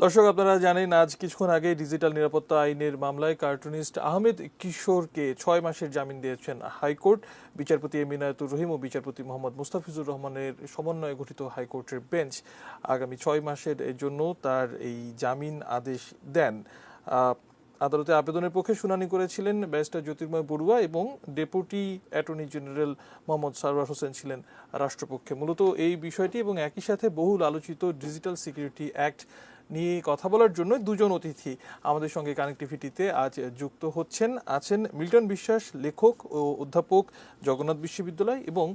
দর্শক, আপনারা জানেন আজ কিছুক্ষণ আগে ডিজিটাল নিরাপত্তা আইনের মামলায় কার্টুনিস্ট আহমেদ কিশোরকে 6 মাসের জামিন দিয়েছেন হাইকোর্ট। বিচারপতি এম ইনায়েতুর রহিম ও বিচারপতি মোহাম্মদ মুস্তাফিজুর রহমানের সমন্বয়ে গঠিত হাইকোর্টের বেঞ্চ আগামী 6 মাসের জন্য তার এই জামিন আদেশ দেন। আদালতে আবেদনের পক্ষে শুনানি করেছিলেন ব্যারিস্টার জ্যোতির্ময় বড়ুয়া এবং deputy attorney general Mohammad Sarwar Hossain ছিলেন রাষ্ট্রপক্ষে। মূলত এই বিষয়টি এবং একই সাথে বহুল আলোচিত ডিজিটাল সিকিউরিটি অ্যাক্ট নিয়ে কথা বলার জন্য দুজন অতিথি আমাদের সঙ্গে কানেক্টিভিটিতে আজ যুক্ত আছেন মিল্টন বিশ্বাস, লেখক ও অধ্যাপক, জগন্নাথ বিশ্ববিদ্যালয়, এবং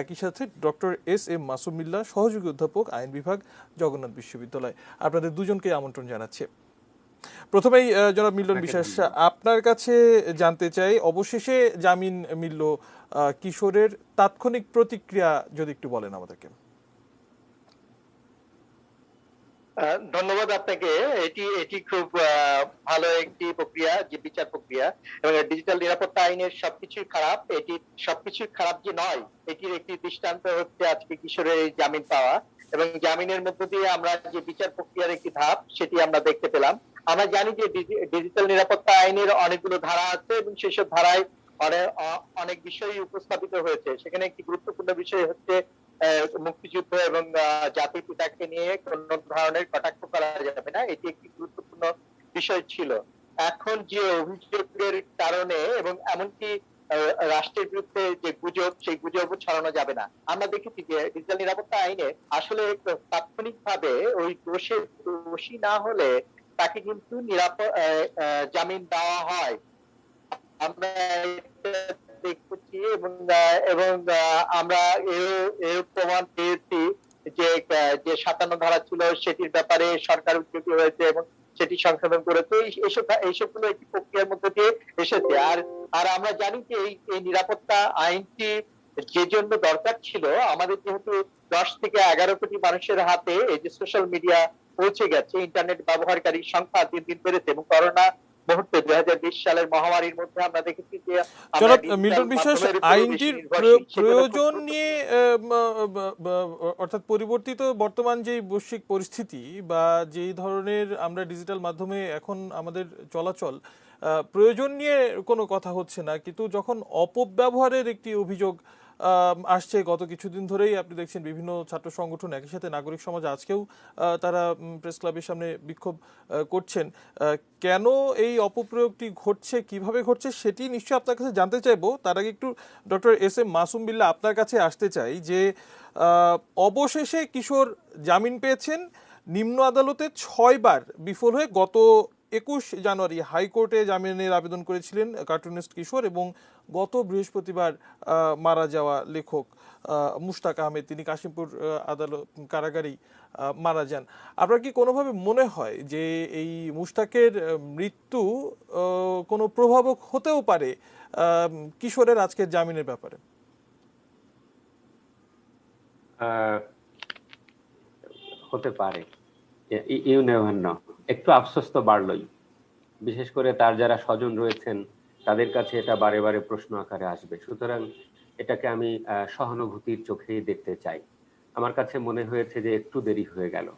একই সাথে doctor S M Masum Billah, সহযোগী অধ্যাপক, আইন বিভাগ, জগন্নাথ বিশ্ববিদ্যালয়। আপনাদের দুজনকে আমন্ত্রণ জানাচ্ছি। প্রথমেই জনাব মিল্টন বিশ্বাস, আপনার কাছে জানতে চাই, অবশেষে জামিন মিলল কিশোরের, তাৎক্ষণিক প্রতিক্রিয়া যদি একটু বলেন আমাদেরকে। ধন্যবাদ আপনাকে। এটি এটি খুব ভালো একটি প্রক্রিয়া, যে বিচার প্রক্রিয়া, এবং ডিজিটাল নিরাপত্তা আইনের সবকিছুই খারাপ। এটি সবকিছুই খারাপ যে নয়, এটির একটি দৃষ্টান্ত হচ্ছে আজকে কিশোরের এই জামিন পাওয়া, এবং জামিনের মধ্য দিয়ে আমরা যে বিচার প্রক্রিয়ার একটি ধাপ সেটি আমরা দেখতে পেলাম। আমরা জানি যে ডিজিটাল নিরাপত্তা আইনের অনেকগুলো ধারা আছে এবং সেসব ধারায় অনেক বিষয়ই উপস্থাপিত হয়েছে। সেখানে একটি গুরুত্বপূর্ণ বিষয় হচ্ছে মুক্তিযুদ্ধ এবং জাতির পিতাকে নিয়ে কোন ধরনের কটাক্ষ করা যাবে না, এটি একটি গুরুত্বপূর্ণ বিষয় ছিল। এখন যে অভিযোগের কারণে এবং এমনকি রাষ্ট্রের বিরুদ্ধে যে গুজব, সেই গুজবও ছড়ানো যাবে না। আমরা দেখেছি যে ডিজিটাল নিরাপত্তা আইনে আসলে তাৎক্ষণিক ভাবে ওই দোষী না হলে তাকে কিন্তু জামিন দেওয়া হয়। আমরা দেখছি এবং এবং আমরা এর প্রমাণ পেয়েছি যে যে 57 ধারা ছিল সেটির ব্যাপারে সরকার উদ্যোগী হয়েছে এবং সেটি সংশোধন করেছে। এইসবগুলো একটি প্রক্রিয়ার মধ্যে দিয়ে এসেছে। আর আর আমরা জানি যে এই নিরাপত্তা আইনটি যে জন্য দরকার ছিল, আমাদের যেহেতু 10 থেকে 11 কোটি মানুষের হাতে এই যে সোশ্যাল মিডিয়া পৌঁছে গেছে, ইন্টারনেট ব্যবহারকারীর সংখ্যা দিন দিন বেড়েছে, এবং করোনা মুহূর্তে 2020 সালের মহামারীর মধ্যে আমরা দেখেছি যে জনাব মিল্টন বিশ্বাস, আইনটির প্রয়োজন নিয়ে অর্থাৎ পরিবর্তিত বর্তমান যে বৈশ্বিক পরিস্থিতি বা যেই ধরনের আমরা ডিজিটাল মাধ্যমে এখন আমাদের চলাচল, প্রয়োজন নিয়ে কোনো কথা হচ্ছে না, কিন্তু যখন অপব্যবহারের একটি অভিযোগ আসছে গত কিছুদিন ধরেই, আপনি দেখছেন বিভিন্ন ছাত্র সংগঠন, একই সাথে নাগরিক সমাজ আজকেও তারা প্রেস ক্লাবের সামনে বিক্ষোভ করছেন। কেন এই অপপ্রয়োগটি ঘটছে, কিভাবে ঘটছে, সেটি নিশ্চয়ই আপনার কাছে জানতে চাইবো। তার আগে একটু doctor S M Masum Billah আপনার কাছে আসতে চাই যে অবশেষে কিশোর জামিন পেয়েছেন। নিম্ন আদালতে 6বার বিফল হয়ে গত 21 জানুয়ারি হাইকোর্টে জামিনের আবেদন করেছিলেন কার্টুনিস্ট কিশোর, এবং গত বৃহস্পতিবার মারা যাওয়া লেখক মুশতাক আহমেদ, তিনি কাশিমপুর আদালত কারাগারেই মারা যান। আপনার কি কোনোভাবে মনে হয় যে এই মুশতাকের মৃত্যু কোনো প্রভাবক হতেও পারে কিশোরের আজকের জামিনের ব্যাপারে? হতে পারে, ইউ নেভার নো। একটু আফসোস তো বাড়লই, বিশেষ করে তার যারা স্বজন রয়েছেন তাদের কাছে এটা বারে বারে প্রশ্ন আকারে আসবে। সুতরাং এটাকে আমি সহানুভূতির চোখেই দেখতে চাই। আমার কাছে মনে হয়েছে যে একটু দেরি হয়ে গেল,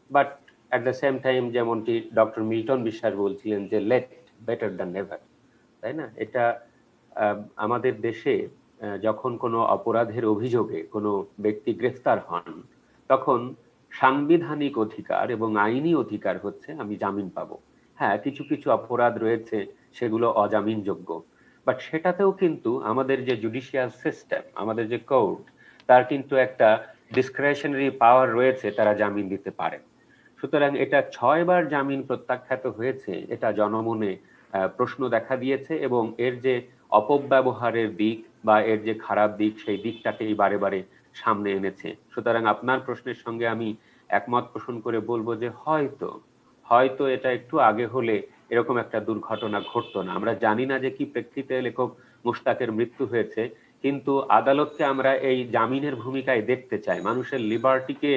but at the same time যেমনটি ডক্টর মিল্টন বিশ্বাস বলছিলেন যে লেট বেটার দ্যান নেভার, তাই না? এটা আমাদের দেশে যখন কোনো অপরাধের অভিযোগে কোনো ব্যক্তি গ্রেফতার হন, তখন সাংবিধানিক অধিকার এবং আইনি অধিকার হচ্ছে আমি জামিন পাবো। হ্যাঁ, কিছু কিছু অপরাধ রয়েছে সেগুলো অজামিনযোগ্য, বাট সেটাতেও কিন্তু আমাদের যে জুডিশিয়াল সিস্টেম, আমাদের যে কোর্ট, তার কিন্তু একটা ডিসক্রিশনারি পাওয়ার রয়েছে, তারা জামিন দিতে পারে। সুতরাং এটা 6বার জামিন প্রত্যাখ্যাত হয়েছে, এটা জনমনে প্রশ্ন দেখা দিয়েছে, এবং এর যে অপব্যবহারের দিক বা এর যে খারাপ দিক, সেই দিকটাকেই বারে বারে সামনে এনেছে। সুতরাং আপনার প্রশ্নের সঙ্গে আমি একমত পোষণ করে বলবো যে হয়তো এটা একটু আগে হলে এরকম একটা দুর্ঘটনা ঘটতো না। আমরা জানি না যে কি প্রেক্ষিতে লেখক মুশতাকের মৃত্যু হয়েছে, কিন্তু আদালতকে আমরা এই জামিনের ভূমিকায় দেখতে চাই, মানুষের লিবার্টিকে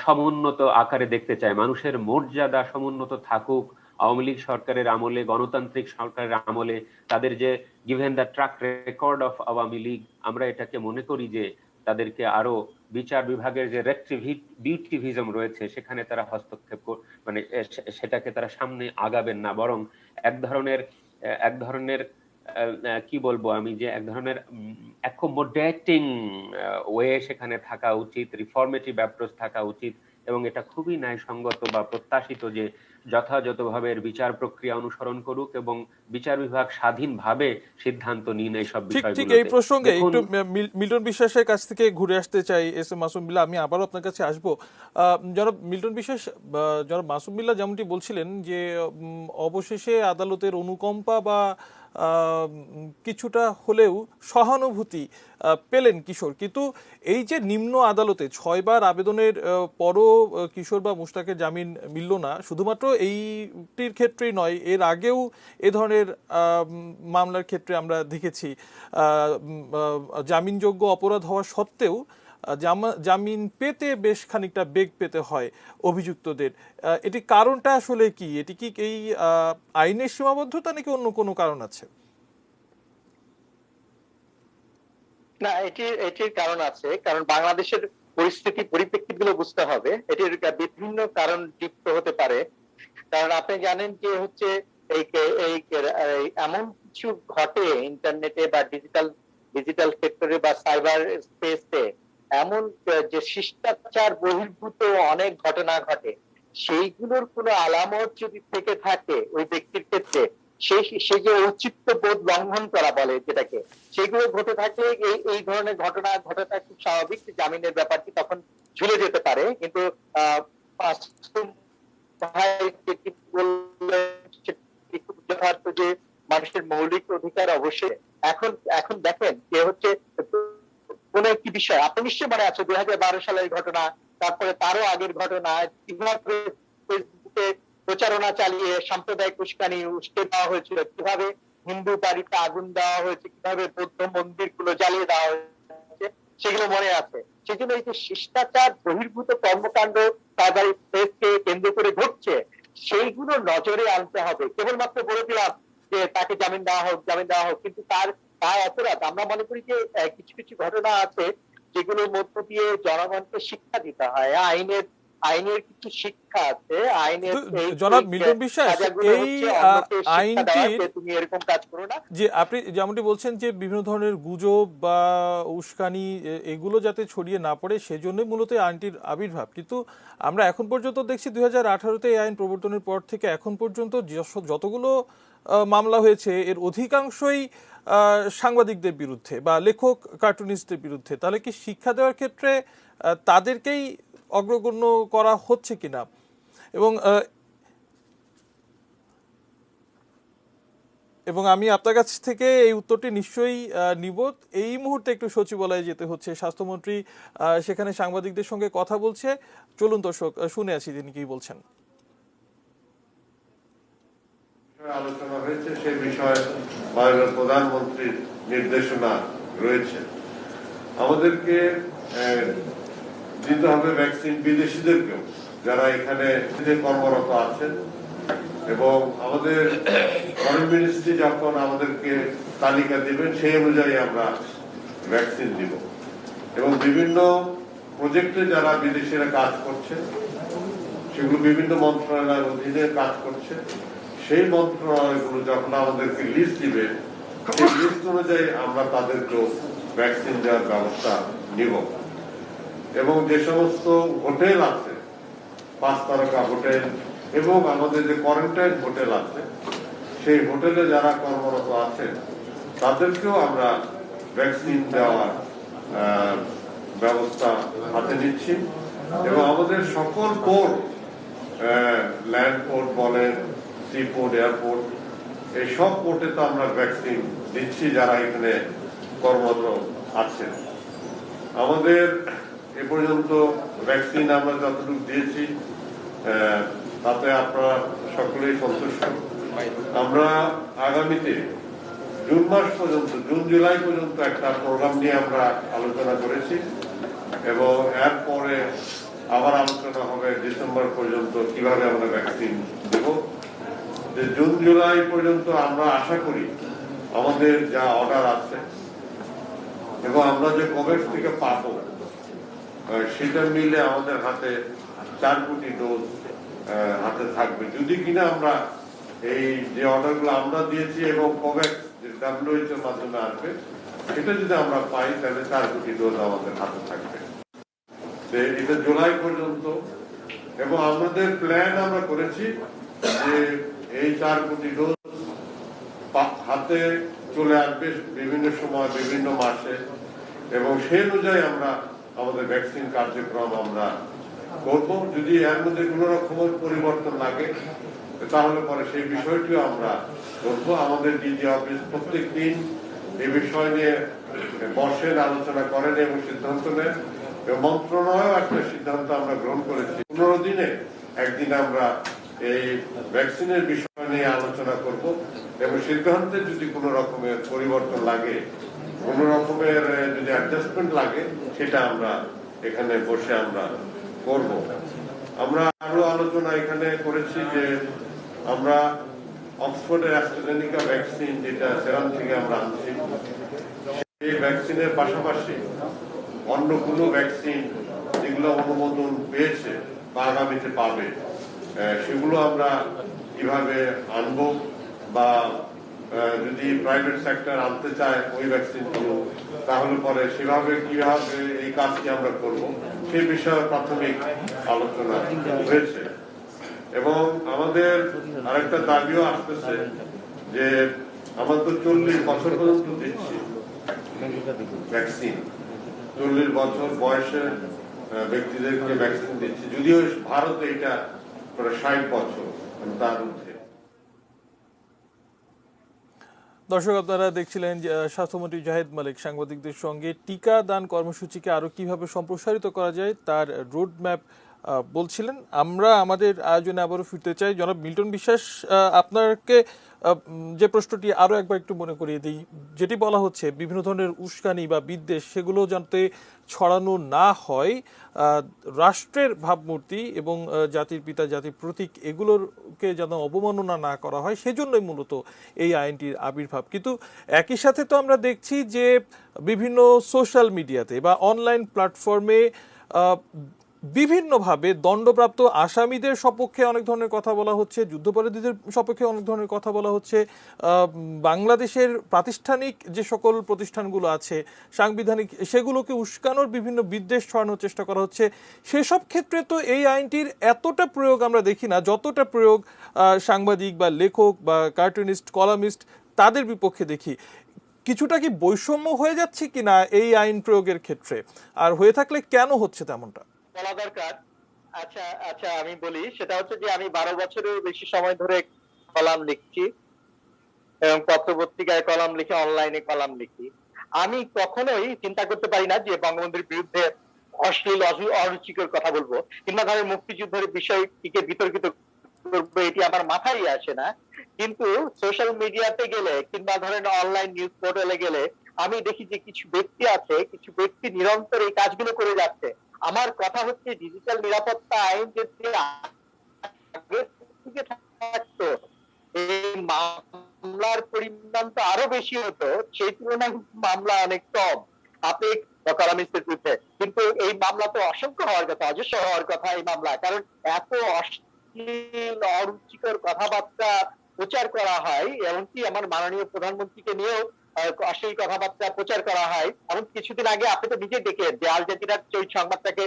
সমুন্নত আকারে দেখতে চাই, মানুষের মর্যাদা সমুন্নত থাকুক। আওয়ামী লীগ সরকারের আমলে, গণতান্ত্রিক সরকারের আমলে তাদের যে given the track record of Awami League, আমরা এটাকে মনে করি যে তাদেরকে আরো বিচার বিভাগের যে রেট্রিবিউটিভিজম রয়েছে সেখানে তারা হস্তক্ষেপ মানে সেটাকে তারা সামনে আগাবেন না, বরং এক ধরনের কি বলবো আমি, যে এক ধরনের অ্যাকোমোডেটিং ওয়ে সেখানে থাকা উচিত, রিফর্মেটিভ অ্যাপ্রোচ থাকা উচিত। এবং এটা খুবই ন্যায়সঙ্গত বা প্রত্যাশিত যে যথাযথভাবে এর বিচার প্রক্রিয়া অনুসরণ করুক এবং বিচার বিভাগ স্বাধীনভাবে সিদ্ধান্ত নিন এইসব বিষয়গুলোতে। ঠিক এই প্রসঙ্গে একটু মিল্টন বিশ্বাসের কাছ থেকে ঘুরে আসতে চাই। এস এম মাসুম বিল্লাহ, আমি আবারও আপনার কাছে আসবো। জনাব মিল্টন বিশ্বাস, জনাব মাসুম বিল্লাহ যেমনটি বলছিলেন যে অবশেষে আদালতের অনুকম্পা বা কিছুটা হলেও সহানুভূতি পেলেন কিশোর, কিন্তু এই যে নিম্ন আদালতে 6 বার আবেদনের পরও কিশোর বা মুশতাকের জামিন মিলল না, শুধুমাত্র এইটির ক্ষেত্রেই নয়, এর আগেও এ ধরনের মামলার ক্ষেত্রে আমরা দেখেছি জামিনযোগ্য অপরাধ হওয়া সত্ত্বেও জামিন পেতে বেশ খানিকটা বেগ পেতে হয় অভিযুক্তদের। এটি কারণটা আসলে কি? এটি কি এই আইনের সীমাবদ্ধতা নাকি অন্য কোনো কারণ আছে? না, এটির কারণ আছে। কারণ বাংলাদেশের পরিস্থিতি পরিপ্রেক্ষিত গুলো বুঝতে হবে। এটির বিভিন্ন কারণ যুক্ত হতে পারে। কারণ আপনি জানেন যে হচ্ছে এই এমন কিছু ঘটে ইন্টারনেটে বা ডিজিটাল সেক্টরে বা সাইবার স্পেসে, এমন যে শিষ্টাচার বহির্ভূত অনেক ঘটনা ঘটে। সেইগুলোর কোনো আলামত যদি থেকে থাকে ওই ব্যক্তির ক্ষেত্রে, সে যে ঔচিত্য বোধ লঙ্ঘন করা বলে যেটাকে, সেগুলো ঘটে থাকলে এই ধরনের ঘটনা ঘটাটা খুব স্বাভাবিক। জামিনের ব্যাপারটি তখন ঝুলে যেতে পারে। কিন্তু যে মানুষের মৌলিক অধিকার অবশ্যই। এখন দেখেন যে হচ্ছে কোন একটি বিষয় আপনি নিশ্চয়ই মনে আছে 2012 সালের ঘটনা, তারপরে তারও আগের ঘটনা, কিভাবে ফেসবুকে প্রচারণা চালিয়ে সাম্প্রদায়িক উস্কে দেওয়া হয়েছিল, কিভাবে হিন্দু বাড়িতে আগুন দেওয়া হয়েছে, কিভাবে বৌদ্ধ মন্দির গুলো জ্বালিয়ে দেওয়া হয়েছে, সেগুলো মনে আছে। সেজন্য এই যে শিষ্টাচার বহির্ভূত কর্মকাণ্ড সাইবার স্পেসকে কেন্দ্র করে ঘটছে, সেইগুলো নজরে আনতে হবে। কেবলমাত্র বলে দিলাম যে তাকে জামিন দেওয়া হোক, কিন্তু তার অপরাধ আমরা মনে করি যে কিছু কিছু ঘটনা আছে যেগুলোর মধ্য দিয়ে জনগণকে শিক্ষা দিতে হয়। আইনের কিছু শিক্ষা আছে। আইনের জনাব মিল্টন বিশ্বাস, এই আইনটির তুমি এরকম কাজ করো না, যে আপনি যেমনটি বলছেন যে বিভিন্ন ধরনের গুজব বা উস্কানি এগুলো যাতে ছড়িয়ে না পড়ে সেজন্যই মূলত আইনটির আবির্ভাব। কিন্তু আমরা এখন পর্যন্ত দেখছি 2018-তে এই আইন প্রবর্তনের পর থেকে এখন পর্যন্ত যতগুলো মামলা হয়েছে এর অধিকাংশই সাংবাদিকদের বিরুদ্ধে বা লেখক কার্টুনিস্টদের বিরুদ্ধে। তাহলে কি শিক্ষা দেওয়ার ক্ষেত্রে তাদেরকেই অগ্রগণ্য করা হচ্ছে কিনা? এবং আমি আপনার কাছ থেকে এই উত্তরটি নিশ্চয়ই নিব। এই মুহূর্তে একটু সচিবালয়ে যেতে হচ্ছে, স্বাস্থ্যমন্ত্রী সেখানে সাংবাদিকদের সঙ্গে কথা বলছে। চলুন দর্শক শুনে আসি তিনি কি বলছেন। আলোচনা হয়েছে সে বিষয়ে মাননীয় প্রধানমন্ত্রীর নির্দেশনা রয়েছে। আমাদেরকে দিতে হবে ভ্যাকসিন বিদেশিদেরকেও যারা এখানে কর্মরত আছেন, এবং আমাদের ফরেন মিনিস্ট্রি যখন আমাদেরকে তালিকা দিবেন সেই অনুযায়ী আমরা ভ্যাকসিন দিব। এবং বিভিন্ন প্রজেক্টে যারা বিদেশিরা কাজ করছে সেগুলো বিভিন্ন মন্ত্রণালয়ের অধীনে কাজ করছে, সেই মন্ত্রণালয়গুলো যখন আমাদেরকে লিস্ট দিবে সেই লিস্ট অনুযায়ী আমরা তাদেরকেও ভ্যাকসিন দেওয়ার ব্যবস্থা নিব। এবং যে সমস্ত হোটেল আছে, 5 তারকা হোটেল এবং আমাদের যে কোয়ারেন্টাইন হোটেল আছে, সেই হোটেলে যারা কর্মরত আছেন তাদেরকেও আমরা ভ্যাকসিন দেওয়ার ব্যবস্থা হাতে নিচ্ছি। এবং আমাদের সকল পোর্ট, ল্যান্ড পোর্ট বলেন, সি পোর্ট, এয়ারপোর্ট, এই সব পোর্টে তো আমরা ভ্যাকসিন দিচ্ছি যারা এখানে কর্মরত আছেন। আমাদের এ পর্যন্ত ভ্যাকসিন আমরা যতটুকু দিয়েছি তাতে আপনারা সকলেই সন্তুষ্ট। আমরা আগামীতে জুন মাস পর্যন্ত, জুন জুলাই পর্যন্ত একটা প্রোগ্রাম নিয়ে আমরা আলোচনা করেছি, এবং এরপরে আবার আলোচনা হবে ডিসেম্বর পর্যন্ত কিভাবে আমরা ভ্যাকসিন দেব। জুন জুলাই পর্যন্ত আমরা আশা করি আমাদের যা অর্ডার আছে এবং আমরা যে কোভ্যাক্স থেকে পাবো সেটা মিলে আমাদের হাতে 4 কোটি ডোজ হাতে থাকবে, যদি কিনা আমরা এই যে অর্ডারগুলো আমরা দিয়েছি এবং কোভ্যাক্স যে WHO এর মাধ্যমে আসবে সেটা যদি আমরা পাই তাহলে 4 কোটি ডোজ আমাদের হাতে থাকবে। এটা জুলাই পর্যন্ত, এবং আমাদের প্ল্যান আমরা করেছি যে এই 4 কোটি ডোজ হাতে চলে আসবে বিভিন্ন সময় বিভিন্ন মাসে, এবং সেই অনুযায়ী আমরা আমাদের ভ্যাকসিন কার্যক্রম আমরা করব। যদি এর মধ্যে কোন রকমের পরিবর্তন লাগে তাহলে পরে সেই বিষয়টিও আমরা করব। আমাদের ডিজি অফিস প্রত্যেক দিন এই বিষয় নিয়ে বসেন, আলোচনা করেন এবং সিদ্ধান্ত নেন, এবং মন্ত্রণালয় একটা সিদ্ধান্ত আমরা গ্রহণ করেছি 15 দিনে একদিন আমরা এই ভ্যাকসিনের বিষয় নিয়ে আলোচনা করব, এবং সিদ্ধান্তে যদি কোন রকমের পরিবর্তন লাগে, কোন রকমের যদি অ্যাডজাস্টমেন্ট লাগে, সেটা আমরা এখানে বসে আমরা করব। আমরা আরো আলোচনা এখানে করেছি যে আমরা অক্সফোর্ডের অ্যাস্ট্রাজেনিকা ভ্যাকসিন যেটা সেরাম থেকে আমরা আনছি, সেই ভ্যাকসিনের পাশাপাশি অন্য কোনো ভ্যাকসিন যেগুলো অনুমোদন পেয়েছে বা আগামীতে পাবে সেগুলো আমরা কিভাবে আনবো, বা যদি প্রাইভেট সেক্টর আনতে চায় ওই ভ্যাকসিনগুলো, তাহলে পরে সেভাবে কিভাবে এই কাজটি আমরা করব সেই বিষয়ে প্রাথমিক আলোচনা হয়েছে। এবং আমাদের আরেকটা দাবিও আসতেছে যে আমরা তো 40 বছর পর্যন্ত দিচ্ছি ভ্যাকসিন, 40 বছর বয়সের ব্যক্তিদেরকে ভ্যাকসিন দিচ্ছি, যদিও ভারতে এটা 60 বছর তার ঊর্ধ্বে। দর্শক, আপনারা দেখছিলেন স্বাস্থ্যমন্ত্রী জাহিদ মালিক সাংবাদিকদের সঙ্গে টিকা দান কর্মসূচিকে আরো কিভাবে সম্প্রসারিত করা যায় তার রোড ম্যাপ বলছিলেন। আমরা আমাদের আয়োজনে আবারও ফিরতে চাই। জনাব মিল্টন বিশ্বাস, আপনাকে যে প্রশ্নটি আরো একবার একটু মনে করিয়ে দিই, যেটি বলা হচ্ছে বিভিন্ন ধরনের উস্কানি বা বিদ্বেষ সেগুলো যাতে ছড়ানো না হয়, রাষ্ট্রের ভাবমূর্তি এবং জাতির পিতা জাতির প্রতীক এগুলোকে যেন অবমাননা না করা হয়, সেজন্যই মূলত এই আইনটির আবির্ভাব। কিন্তু একই সাথে তো আমরা দেখছি যে বিভিন্ন সোশ্যাল মিডিয়াতে বা অনলাইন প্ল্যাটফর্মে বিভিন্নভাবে দণ্ডপ্রাপ্ত আসামিদের সপক্ষে অনেক ধরনের কথা বলা হচ্ছে, যুদ্ধাপরাধীদের সপক্ষে অনেক ধরনের কথা বলা হচ্ছে, বাংলাদেশের প্রাতিষ্ঠানিক যে সকল প্রতিষ্ঠানগুলো আছে সাংবিধানিক, সেগুলোকে উস্কানোর বিভিন্ন বিদ্বেষ ছড়ানোর চেষ্টা করা হচ্ছে। সেসব ক্ষেত্রে তো এই আইনটির এতটা প্রয়োগ আমরা দেখি না যতটা প্রয়োগ সাংবাদিক বা লেখক বা কার্টুনিস্ট, কলামিস্ট তাদের বিপক্ষে দেখি। কিছুটা কি বৈষম্য হয়ে যাচ্ছে কিনা এই আইন প্রয়োগের ক্ষেত্রে, আর হয়ে থাকলে কেন হচ্ছে তেমনটা বলা দরকার? আচ্ছা আচ্ছা, আমি বলি। সেটা হচ্ছে যে আমি 12 বছরের বেশি সময় ধরে কলাম লিখছি, এবং পত্রপত্রিকায় কলাম লিখি, অনলাইনে কলাম লিখি। আমি কখনোই চিন্তা করতে পারি না যে বঙ্গবন্ধুর বিরুদ্ধে অশ্লীল অরুচিকর কথা বলবো, কিংবা ধরেন মুক্তিযুদ্ধের বিষয়টিকে বিতর্কিত করবো, এটি আমার মাথায় আসে না। কিন্তু সোশ্যাল মিডিয়াতে গেলে কিংবা ধরেন অনলাইন নিউজ পোর্টালে গেলে আমি দেখি যে কিছু ব্যক্তি আছে, কিছু ব্যক্তি নিরন্তর এই কাজগুলো করে যাচ্ছে। আমার কথা হচ্ছে ডিজিটাল নিরাপত্তা আইন যদি আগে থেকে থাকতো, এই মামলার পরিমাণ তো আরো বেশি হতো, সেই তুলনায় মামলা অনেক কম। আপনি কলামিস্টের বিরুদ্ধে, কিন্তু এই মামলা তো অসংখ্য হওয়ার কথা, অজস্র হওয়ার কথা এই মামলা, কারণ এত অশ্লীল অরুচিকর কথাবার্তা প্রচার করা হয়। এমনকি আমার মাননীয় প্রধানমন্ত্রীকে নিয়েও অশ্লীল কথাবার্তা প্রচার করা হয়। এমন কিছুদিন আগে আপনি তো নিজে দেখে যে আল জাজিরার ওই সংবাদটাকে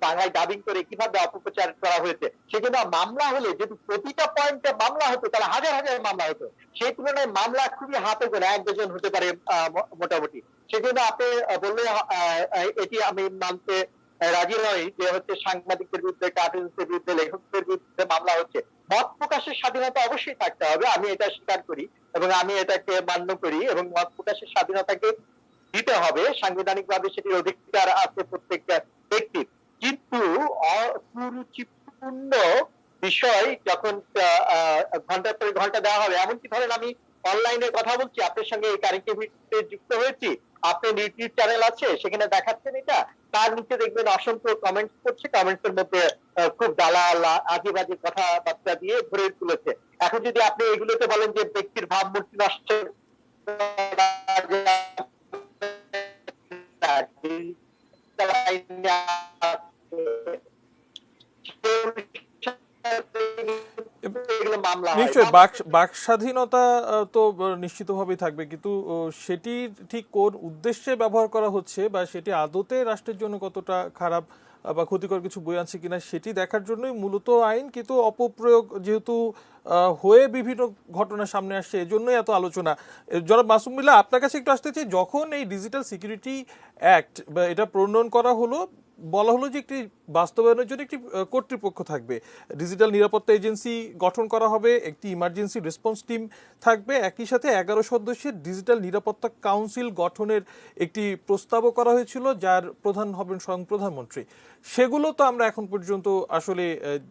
বাংলায় ডাবিং করে কিভাবে অপপ্রচার করা হয়েছে। সেজন্য মামলা হলে যদি প্রতিটা পয়েন্টে মামলা হতো তাহলে হাজার হাজার মামলা হতো। সেই তুলনায় মামলা খুবই হাতে গোনা, 1-2 হতে পারে মোটামুটি। সেজন্য আপনি বললে এটি আমি মানতে রাজি নই যে হচ্ছে সাংবাদিকদের বিরুদ্ধে, কার্টুনিস্টের বিরুদ্ধে, লেখকদের বিরুদ্ধে মামলা হচ্ছে। মত প্রকাশের স্বাধীনতা অবশ্যই থাকতে হবে, আমি এটা স্বীকার করি এবং আমি এটাকে মান্য করি, এবং মত প্রকাশের স্বাধীনতাকে দিতে হবে, সাংবিধানিক ভাবে সেটির অধিকার আছে প্রত্যেকটা ব্যক্তির। কিন্তু অকুরুচিপূর্ণ বিষয় যখন ঘন্টার পর ঘন্টা দেওয়া হবে, এমনকি ধরেন আমি অনলাইনে কথা বলছি আপনার সঙ্গে, এই কানেক্টিভিটিতে যুক্ত হয়েছি, আপনার ইউটিউব চ্যানেল আছে, সেখানে দেখাচ্ছেন এটা, তার নিচে দেখবেন অসংখ্য কমেন্টস করছে, কমেন্টসের মধ্যে খুব দালাল আজে বাজে কথাবার্তা দিয়ে ভরে তুলেছে। এখন যদি আপনি এগুলোতে বলেন যে ব্যক্তির ভাবমূর্তি নষ্ট ডিজিটাল আইনে এগুলো মামলা হয়। নিশ্চয়ই বাক স্বাধীনতা তো নিশ্চিতভাবেই থাকবে, কিন্তু সেটি ঠিক কোন উদ্দেশ্যে ব্যবহার করা হচ্ছে বা সেটি আদতে রাষ্ট্রের জন্য কতটা খারাপ বা ক্ষতিকর কিছু বই আনছে কিনা সেটি দেখার জন্যই মূলত আইন, কিন্তু অপপ্রয়োগ যেহেতু হয়ে বিভিন্ন ঘটনা সামনে আসছে এজন্যই এত আলোচনা। জনাব মাসুম বিল্লাহ, আপনার কাছে একটু আসতে চাই, যখন এই ডিজিটাল সিকিউরিটি অ্যাক্ট বা এটা প্রণয়ন করা হলো, বলা হলো যে একটি বাস্তবায়নের জন্য একটি কর্তৃপক্ষ থাকবে, ডিজিটাল নিরাপত্তা এজেন্সি গঠন করা হবে, একটি ইমার্জেন্সি রেসপন্স টিম থাকবে, একই সাথে 11 সদস্যের ডিজিটাল নিরাপত্তা কাউন্সিল গঠনের একটি প্রস্তাবও করা হয়েছিল, যার প্রধান হবেন স্বয়ং প্রধানমন্ত্রী। সেগুলো তো আমরা এখন পর্যন্ত আসলে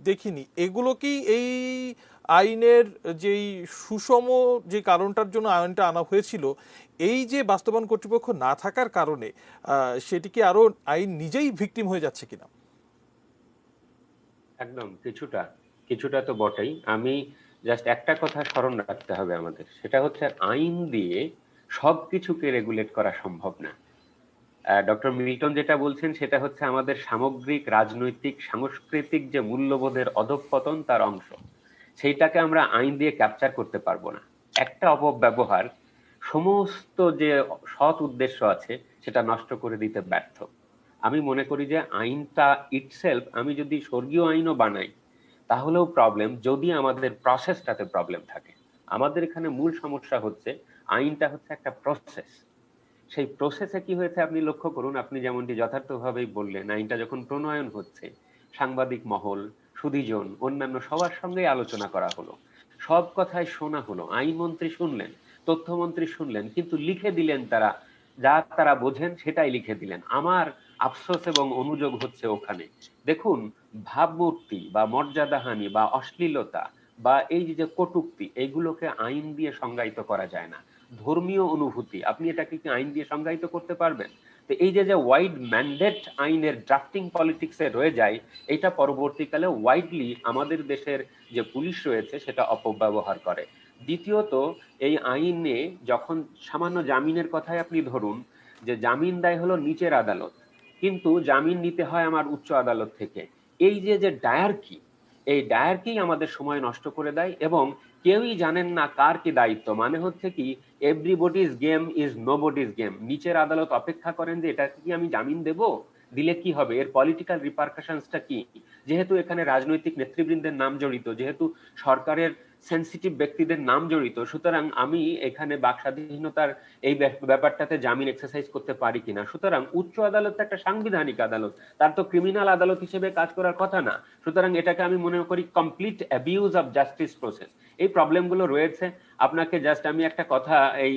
দেখিনি। এগুলো কি এই আইনের যেই সুষম যে কারণটার জন্য আইনটা আনা হয়েছিল, এই যে বাস্তবায়ন কর্তৃপক্ষ না থাকার কারণে সেটি কি আরো আইন নিজেই ভিকটিম হয়ে যাচ্ছে কিনা? একদম কিছুটা তো বটেই। আমি জাস্ট একটা কথা স্মরণ রাখতে হবে আমাদের, সেটা হচ্ছে আইন দিয়ে সবকিছুকে রেগুলেট করা সম্ভব না। ডক্টর মিল্টন যেটা বলছেন সেটা হচ্ছে আমাদের সামগ্রিক রাজনৈতিক সাংস্কৃতিক যে মূল্যবোধের অধঃপতন তার অংশ, সেইটাকে আমরা আইন দিয়ে ক্যাপচার করতে পারবো না। একটা অপব্যবহার সমস্ত যে সৎ উদ্দেশ্য আছে সেটা নষ্ট করে দিতে ব্যর্থ। আমি মনে করি যে আইনটা ইটসেলফ, আমি যদি স্বর্গীয় আইনও বানাই তাহলেও প্রবলেম, যদি আমাদের প্রসেসটাতে প্রবলেম থাকে। আমাদের এখানে মূল সমস্যা হচ্ছে আইনটা হচ্ছে একটা প্রসেস। সেই প্রসেসে কি হয়েছে আপনি লক্ষ্য করুন, আপনি যেমনটি যথার্থভাবেই বললেন, আইনটা যখন প্রণয়ন হচ্ছে সাংবাদিক মহল, সুধীজন, অন্যান্য সবার সঙ্গেই আলোচনা করা হলো, সব কথাই শোনা হলো, আইনমন্ত্রী শুনলেন, তথ্যমন্ত্রী শুনলেন, কিন্তু লিখে দিলেন তারা যা তারা বোঝেন সেটাই লিখে দিলেন। আমার আফসোস এবং অনুযোগ হচ্ছে ওখানে, দেখুন, ভাবমূর্তি বা মর্যাদাহানি বা অশ্লীলতা বা এই যে কটূক্তি, এইগুলোকে আইন দিয়ে সংজ্ঞায়িত করা যায় না। ধর্মীয় অনুভূতি, আপনি এটাকে কি আইন দিয়ে সংজ্ঞায়িত করতে পারবেন? তো এই যে ওয়াইড ম্যান্ডেট আইনের ড্রাফটিং পলিটিক্সে রয়ে যায়, এটা পরবর্তীকালে ওয়াইডলি আমাদের দেশের যে পুলিশ রয়েছে সেটা অপব্যবহার করে। দ্বিতীয়ত, এই আইনে যখন সামান্য জামিনের কথাই আপনি ধরুন, যে জামিন দেয় হলো নিচের আদালত, কিন্তু জামিন নিতে হয় আমার উচ্চ আদালত থেকে। এই যে ডায়ার্কি, এই ডায়ার্কি আমাদের সময় নষ্ট করে দেয় এবং কেউই জানেন না কার কি দায়িত্ব। মানে হচ্ছে কি, এভরিবডিজ গেম ইজ নোবডিজ গেম। নিচের আদালত অপেক্ষা করেন যে এটা কি আমি জামিন দেব, দিলে কি হবে, এর পলিটিক্যাল রিপারকাশনসটা কি। যেহেতু এখানে রাজনৈতিক নেতৃবৃন্দের নাম জড়িত, যেহেতু সরকারের সেন্সিটিভ ব্যক্তিদের নাম জড়িত, সুতরাং আমি এখানে বাক স্বাধীনতার এই ব্যাপারটাতে জামিন এক্সারসাইজ করতে পারি কিনা। সুতরাং উচ্চ আদালত একটা সাংবিধানিক আদালত, তার তো ক্রিমিনাল আদালত হিসেবে কাজ করার কথা না। সুতরাং এটাকে আমি মনে করি complete abuse of justice process. এই প্রবলেমগুলো রয়েছে। আপনাকে জাস্ট আমি একটা কথা এই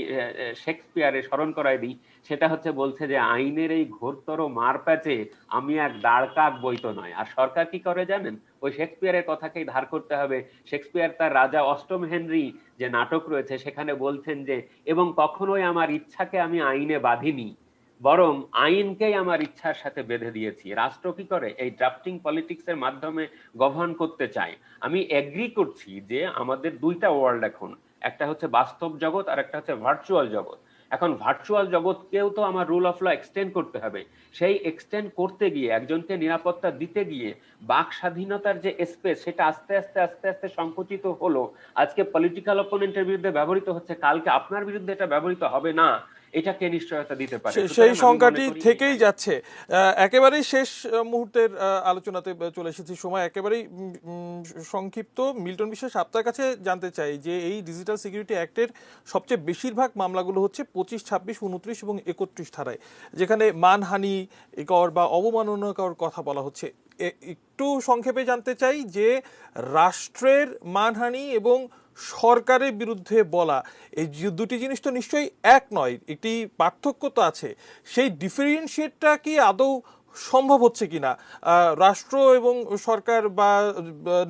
শেক্সপিয়ারে স্মরণ করাই দিই, সেটা হচ্ছে বলছে যে আইনের এই ঘোরতর মার প্যাচে আমি এক দাঁড় কাক বইতো নয়। আর সরকার কি করে জানেন, ওই শেক্সপিয়ারের কথাকেই ধার করতে হবে। শেক্সপিয়ার তার রাজা অষ্টম হেনরি যে নাটক রয়েছে সেখানে বলছেন যে, এবং কখনোই আমার ইচ্ছাকে আমি আইনে বাঁধিনি, বরং আইনকেই আমার ইচ্ছার সাথে বেঁধে দিয়েছি। রাষ্ট্র কি করে, এই ড্রাফটিং পলিটিক্স এর মাধ্যমে গভর্ন করতে চায়। আমি এগ্রি করছি যে আমাদের দুইটা ওয়ার্ল্ড এখন, একটা হচ্ছে বাস্তব জগৎ আর একটা হচ্ছে ভার্চুয়াল জগৎ। এখন ভার্চুয়াল জগৎকেও তো আমার রুল অফ ল এক্সটেন্ড করতে হবে। সেই এক্সটেন্ড করতে গিয়ে, একজনকে নিরাপত্তা দিতে গিয়ে বাক স্বাধীনতার যে স্পেস সেটা আস্তে আস্তে সংকুচিত হলো। আজকে পলিটিক্যাল অপোনেন্টের বিরুদ্ধে ব্যবহৃত হচ্ছে, কালকে আপনার বিরুদ্ধে এটা ব্যবহৃত হবে না, এটাকে নিশ্চয়তা দিতে পারে। সেই সংখ্যাটি থেকেই যাচ্ছে। একেবারেই শেষ মুহূর্তের আলোচনাতে চলে এসেছি, সময় একেবারেই সংক্ষিপ্ত। মিল্টন বিশ্বাস, আপনার কাছে জানতে চাই যে এই ডিজিটাল সিকিউরিটি অ্যাক্টের সবচেয়ে বেশিরভাগ মামলাগুলো হচ্ছে 25, 26, 29 এবং 31 ধারায়, যেখানে মানহানি কর বা অবমাননা কর কথা বলা হচ্ছে। একটু সংক্ষেপে জানতে চাই যে রাষ্ট্রের মানহানি এবং সরকারের বিরুদ্ধে বলা, এই দুটি জিনিস তো নিশ্চয়ই এক নয়, একটি পার্থক্য তো আছে। সেই ডিফারেন্সিয়েটটা কি আদৌ সম্ভব হচ্ছে কিনা? রাষ্ট্র এবং সরকার বা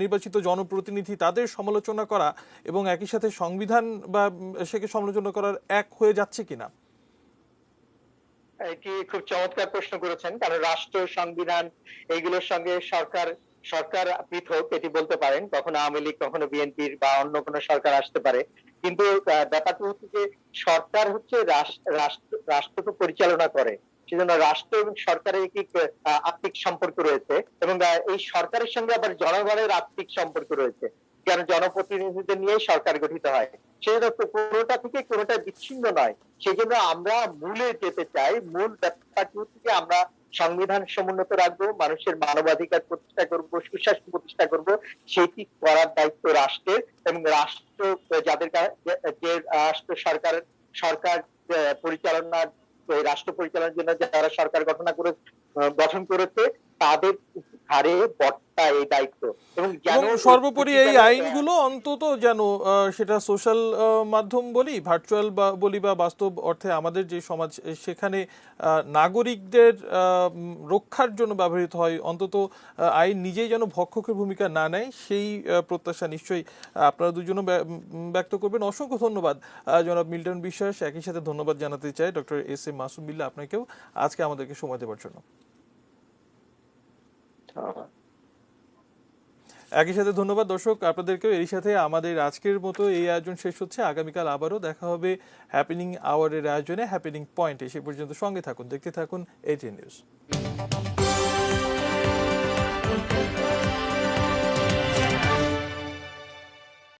নির্বাচিত জনপ্রতিনিধি তাদের সমালোচনা করা এবং একই সাথে সংবিধান বা সেকে সমালোচনা করার এক হয়ে যাচ্ছে কিনা? এটি খুব চমৎকার প্রশ্ন করেছেন, কারণ রাষ্ট্র, সংবিধান এগুলোর সঙ্গে সরকার পৃথক, এটি বলতে পারেন। কখনো আওয়ামী লীগ, কখনো বিএনপির বা অন্য কোনো সরকার আসতে পারে, কিন্তু ব্যাপারটা হচ্ছে যে সরকার হচ্ছে রাষ্ট্রকে পরিচালনা করে, সেজন্য রাষ্ট্র এবং সরকারের একটি আত্মিক সম্পর্ক রয়েছে, এবং এই সরকারের সঙ্গে আবার জনগণের আত্মিক সম্পর্ক রয়েছে, কারণ জনপ্রতিনিধিদের নিয়েই সরকার গঠিত হয়। সেজন্য কোনোটা থেকে কোনোটা বিচ্ছিন্ন নয়। সেই জন্য আমরা মূলে যেতে চাই, মূল ব্যাপারটি হচ্ছে আমরা সংবিধান সমুন্নত রাখবো, মানুষের মানবাধিকার প্রতিষ্ঠা করব, সুশাসন প্রতিষ্ঠা করব, সেটি করার দায়িত্ব রাষ্ট্রের। এবং রাষ্ট্র যাদের যে রাষ্ট্র সরকার সরকার পরিচালনার রাষ্ট্র পরিচালনার জন্য যারা সরকার গঠন করেছে তাদের ঘাড়ে বর্তা এই দায়িত্ব। এবং সর্বোপরি এই আইনগুলো অন্তত যেন সেটা সোশ্যাল মাধ্যম বলি, ভার্চুয়াল বলি বা বাস্তব অর্থে আমাদের যে সমাজ সেখানে নাগরিকদের রক্ষার জন্য ব্যবহৃত হয়, অন্তত আইন নিজেই যেন ভক্ষকের ভূমিকা না নেয়, সেই প্রত্যাশা নিশ্চয়ই আপনারা দুজনও ব্যক্ত করবেন। অসংখ্য ধন্যবাদ জনাব মিল্টন বিশ্বাস। একই সাথে ধন্যবাদ জানাতে চাই doctor S M Masum Billah আপনাকেও আজকে আমাদেরকে সময় দেওয়ার জন্য। একই সাথে ধন্যবাদ দর্শক আপনাদেরকেও। এর সাথে আমাদের আজকের মতো এই আয়োজন শেষ হচ্ছে। আগামীকাল আবারও দেখা হবে হ্যাপেনিং আওয়ারের আয়োজনে, হ্যাপেনিং পয়েন্টে। সে পর্যন্ত সঙ্গে থাকুন, দেখতে থাকুন এটিএন নিউজ।